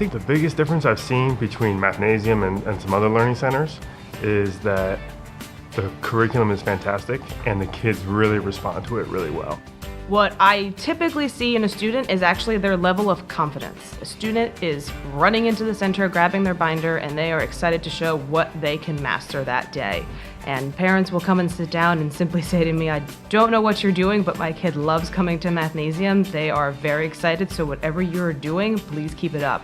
think the biggest difference I've seen between Mathnasium and some other learning centers is that the curriculum is fantastic and the kids really respond to it really well. What I typically see in a student is actually their level of confidence. A student is running into the center, grabbing their binder, and they are excited to show what they can master that day. And parents will come and sit down and simply say to me, I don't know what you're doing, but my kid loves coming to Mathnasium. They are very excited, so whatever you're doing, please keep it up.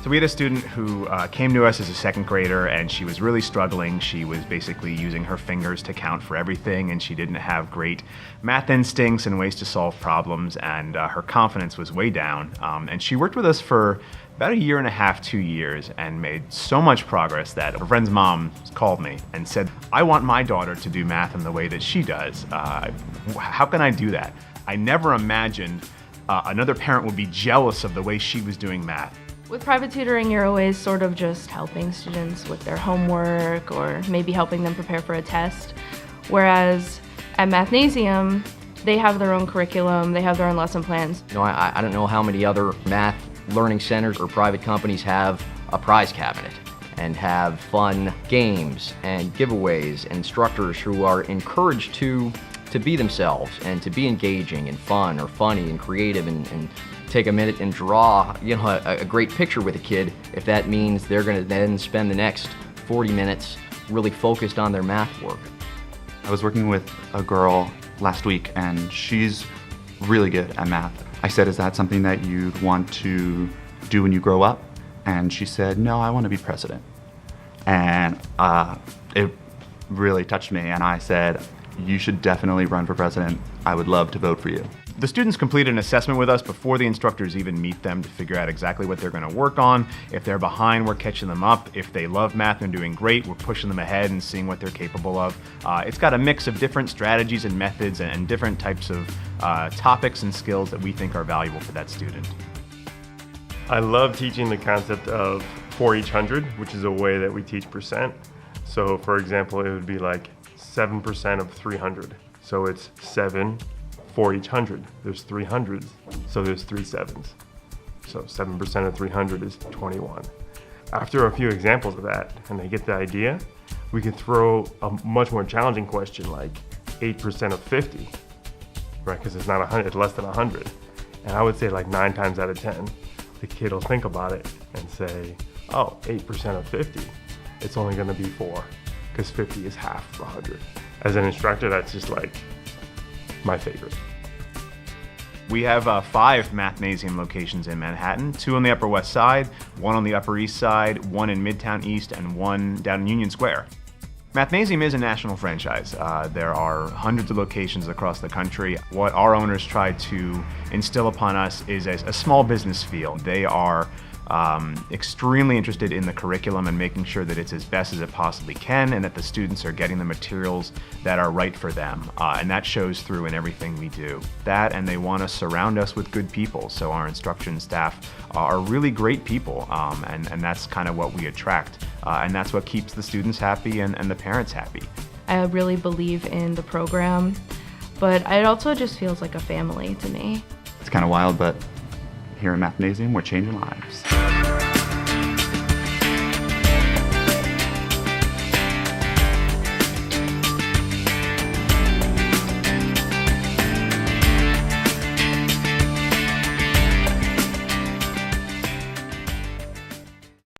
So we had a student who came to us as a second grader, and she was really struggling. She was basically using her fingers to count for everything, and she didn't have great math instincts and ways to solve problems, and her confidence was way down. And she worked with us for about 1.5 years, 2 years, and made so much progress that her friend's mom called me and said, I want my daughter to do math in the way that she does. How can I do that? I never imagined another parent would be jealous of the way she was doing math. With private tutoring, you're always sort of just helping students with their homework or maybe helping them prepare for a test. Whereas at Mathnasium, they have their own curriculum, they have their own lesson plans. You know, I don't know how many other math learning centers or private companies have a prize cabinet and have fun games and giveaways and instructors who are encouraged to be themselves and to be engaging and fun or funny and creative and take a minute and draw, you know, a great picture with a kid if that means they're going to then spend the next 40 minutes really focused on their math work. I was working with a girl last week and she's really good at math. I said, is that something that you'd want to do when you grow up? And she said, no, I want to be president. And it really touched me, and I said, you should definitely run for president. I would love to vote for you. The students complete an assessment with us before the instructors even meet them to figure out exactly what they're going to work on. If they're behind, we're catching them up. If they love math and are doing great, we're pushing them ahead and seeing what they're capable of. It's got a mix of different strategies and methods and different types of topics and skills that we think are valuable for that student. I love teaching the concept of 4 each 100, which is a way that we teach percent. So for example, it would be like 7% of 300. So it's 7 for each 100. There's 3 hundreds, so there's 3 sevens. So 7% of 300 is 21. After a few examples of that, and they get the idea, we can throw a much more challenging question like 8% of 50, right? Because it's not 100, it's less than 100. And I would say like 9 times out of 10, the kid will think about it and say, oh, 8% of 50, it's only gonna be 4, because 50 is half of 100. As an instructor, that's just like my favorite. We have 5 Mathnasium locations in Manhattan, 2 on the Upper West Side, 1 on the Upper East Side, 1 in Midtown East, and 1 down in Union Square. Mathnasium is a national franchise. There are hundreds of locations across the country. What our owners try to instill upon us is a small business feel. They are extremely interested in the curriculum and making sure that it's as best as it possibly can and that the students are getting the materials that are right for them. And that shows through in everything we do. That, and they want to surround us with good people. So our instruction staff are really great people, and that's kind of what we attract. And that's what keeps the students happy and the parents happy. I really believe in the program, but it also just feels like a family to me. It's kind of wild, but here in Mathnasium, we're changing lives.